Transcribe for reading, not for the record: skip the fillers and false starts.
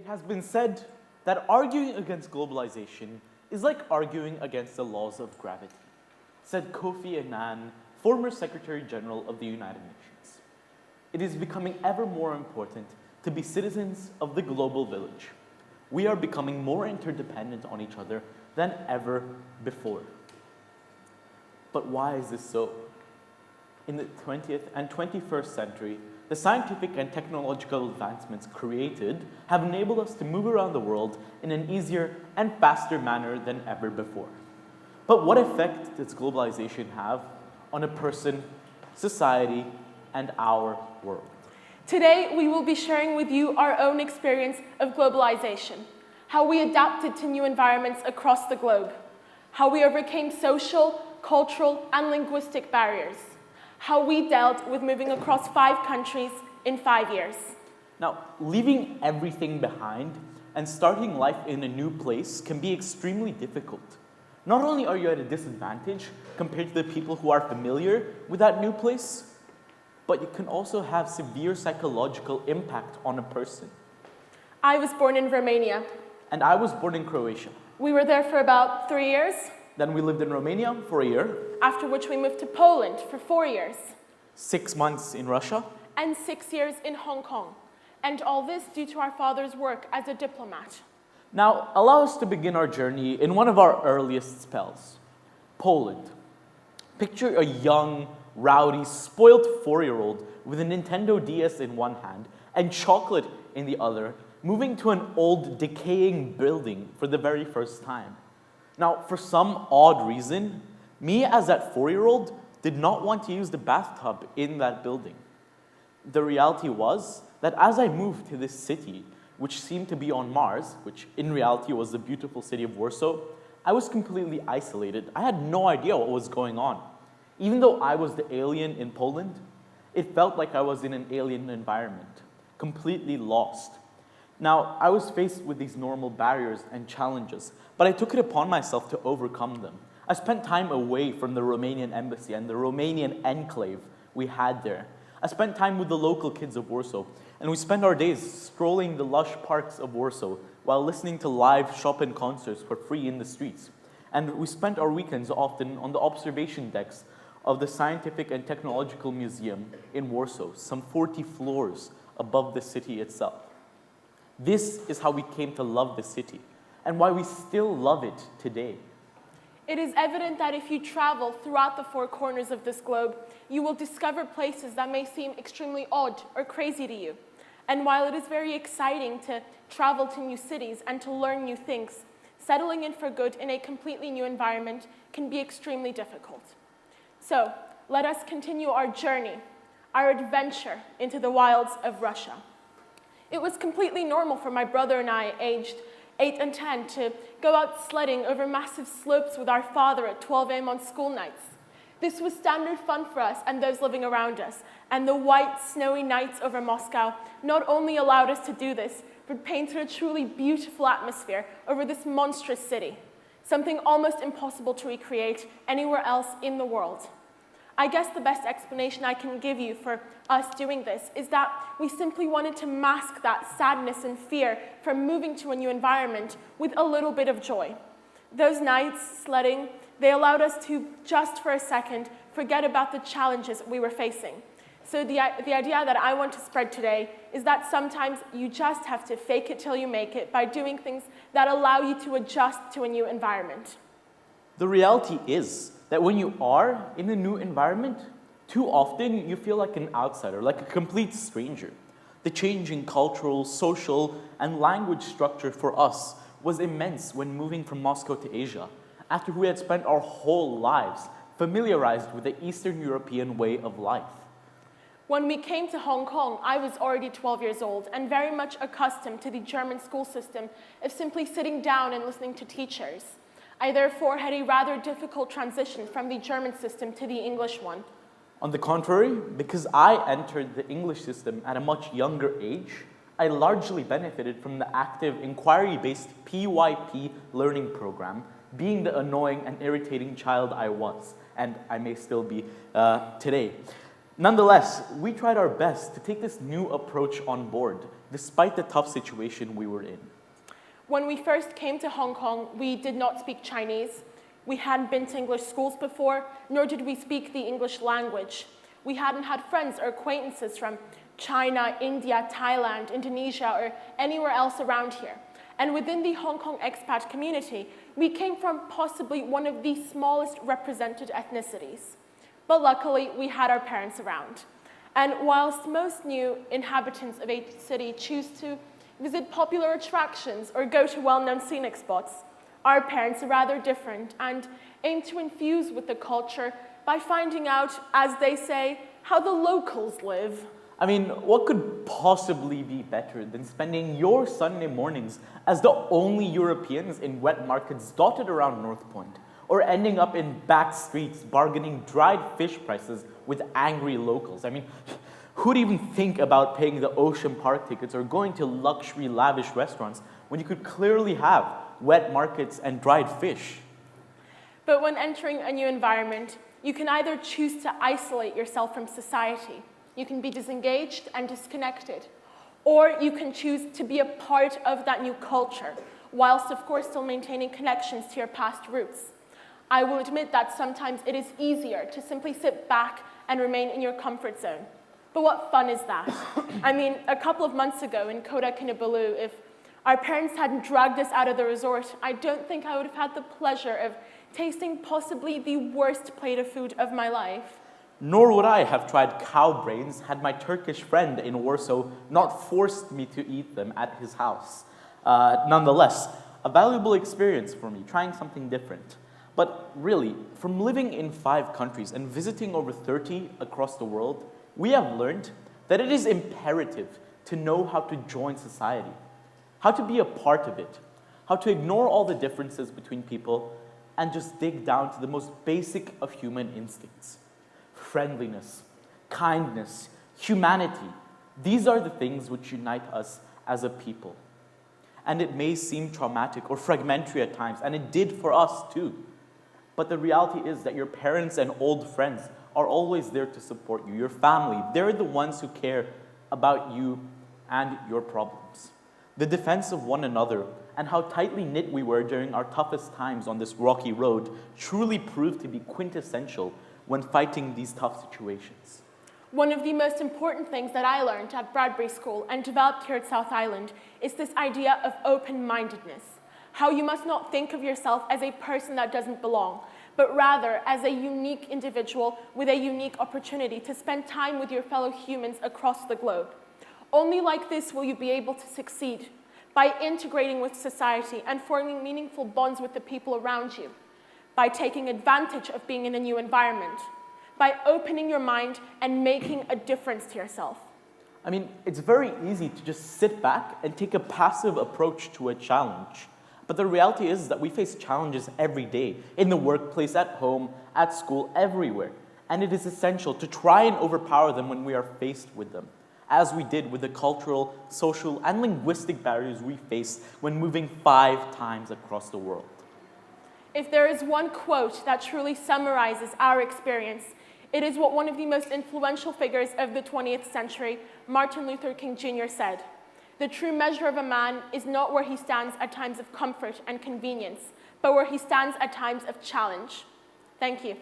It has been said that arguing against globalization is like arguing against the laws of gravity, said Kofi Annan, former Secretary General of the United Nations. It is becoming ever more important to be citizens of the global village. We are becoming more interdependent on each other than ever before. But why is this so? In the 20th and 21st century, the scientific and technological advancements created have enabled us to move around the world in an easier and faster manner than ever before. But what effect does globalization have on a person, society, and our world? Today, we will be sharing with you our own experience of globalization, how we adapted to new environments across the globe, how we overcame social, cultural, and linguistic barriers, how we dealt with moving across 5 countries in 5 years. Now, leaving everything behind and starting life in a new place can be extremely difficult. Not only are you at a disadvantage compared to the people who are familiar with that new place, but you can also have severe psychological impact on a person. I was born in Romania. And I was born in Croatia. We were there for about 3 years. Then we lived in Romania for a year. After which we moved to Poland for 4 years. 6 months in Russia. And 6 years in Hong Kong. And all this due to our father's work as a diplomat. Now, allow us to begin our journey in one of our earliest spells, Poland. Picture a young, rowdy, spoiled 4-year-old with a Nintendo DS in one hand and chocolate in the other, moving to an old, decaying building for the very first time. Now, for some odd reason, me as that 4-year-old did not want to use the bathtub in that building. The reality was that as I moved to this city, which seemed to be on Mars, which in reality was the beautiful city of Warsaw, I was completely isolated. I had no idea what was going on. Even though I was the alien in Poland, it felt like I was in an alien environment, completely lost. Now, I was faced with these normal barriers and challenges, but I took it upon myself to overcome them. I spent time away from the Romanian embassy and the Romanian enclave we had there. I spent time with the local kids of Warsaw, and we spent our days strolling the lush parks of Warsaw while listening to live Chopin concerts for free in the streets. And we spent our weekends often on the observation decks of the Scientific and Technological Museum in Warsaw, some 40 floors above the city itself. This is how we came to love the city, and why we still love it today. It is evident that if you travel throughout the 4 corners of this globe, you will discover places that may seem extremely odd or crazy to you. And while it is very exciting to travel to new cities and to learn new things, settling in for good in a completely new environment can be extremely difficult. So, let us continue our journey, our adventure into the wilds of Russia. It was completely normal for my brother and I, aged 8 and 10, to go out sledding over massive slopes with our father at 12 a.m. on school nights. This was standard fun for us and those living around us, and the white, snowy nights over Moscow not only allowed us to do this, but painted a truly beautiful atmosphere over this monstrous city, something almost impossible to recreate anywhere else in the world. I guess the best explanation I can give you for us doing this is that we simply wanted to mask that sadness and fear from moving to a new environment with a little bit of joy. Those nights sledding, they allowed us to, just for a second, forget about the challenges we were facing. So the idea that I want to spread today is that sometimes you just have to fake it till you make it by doing things that allow you to adjust to a new environment. The reality is that when you are in a new environment, too often you feel like an outsider, like a complete stranger. The change in cultural, social, and language structure for us was immense when moving from Moscow to Asia, after we had spent our whole lives familiarized with the Eastern European way of life. When we came to Hong Kong, I was already 12 years old and very much accustomed to the German school system of simply sitting down and listening to teachers. I therefore had a rather difficult transition from the German system to the English one. On the contrary, because I entered the English system at a much younger age, I largely benefited from the active inquiry-based PYP learning program, being the annoying and irritating child I was, and I may still be today. Nonetheless, we tried our best to take this new approach on board, despite the tough situation we were in. When we first came to Hong Kong, we did not speak Chinese. We hadn't been to English schools before, nor did we speak the English language. We hadn't had friends or acquaintances from China, India, Thailand, Indonesia, or anywhere else around here. And within the Hong Kong expat community, we came from possibly one of the smallest represented ethnicities. But luckily, we had our parents around. And whilst most new inhabitants of a city choose to visit popular attractions or go to well-known scenic spots, our parents are rather different and aim to infuse with the culture by finding out, as they say, how the locals live. I mean, what could possibly be better than spending your Sunday mornings as the only Europeans in wet markets dotted around North Point, or ending up in back streets bargaining dried fish prices with angry locals? I mean, who'd even think about paying the ocean park tickets or going to luxury lavish restaurants when you could clearly have wet markets and dried fish? But when entering a new environment, you can either choose to isolate yourself from society. You can be disengaged and disconnected. Or you can choose to be a part of that new culture, whilst of course still maintaining connections to your past roots. I will admit that sometimes it is easier to simply sit back and remain in your comfort zone. But what fun is that? I mean, a couple of months ago in Kota Kinabalu, if our parents hadn't dragged us out of the resort, I don't think I would have had the pleasure of tasting possibly the worst plate of food of my life. Nor would I have tried cow brains had my Turkish friend in Warsaw not forced me to eat them at his house. Nonetheless, a valuable experience for me, trying something different. But really, from living in 5 countries and visiting over 30 across the world, we have learned that it is imperative to know how to join society, how to be a part of it, how to ignore all the differences between people and just dig down to the most basic of human instincts. Friendliness, kindness, humanity. These are the things which unite us as a people. And it may seem traumatic or fragmentary at times, and it did for us too. But the reality is that your parents and old friends are always there to support you. Your family, they're the ones who care about you and your problems. The defense of one another and how tightly knit we were during our toughest times on this rocky road truly proved to be quintessential when fighting these tough situations. One of the most important things that I learned at Bradbury School and developed here at South Island is this idea of open-mindedness. How you must not think of yourself as a person that doesn't belong, but rather as a unique individual with a unique opportunity to spend time with your fellow humans across the globe. Only like this will you be able to succeed, by integrating with society and forming meaningful bonds with the people around you, by taking advantage of being in a new environment, by opening your mind and making a difference to yourself. I mean, it's very easy to just sit back and take a passive approach to a challenge. But the reality is that we face challenges every day, in the workplace, at home, at school, everywhere. And it is essential to try and overpower them when we are faced with them, as we did with the cultural, social, and linguistic barriers we faced when moving 5 times across the world. If there is one quote that truly summarizes our experience, it is what one of the most influential figures of the 20th century, Martin Luther King Jr. said. The true measure of a man is not where he stands at times of comfort and convenience, but where he stands at times of challenge. Thank you.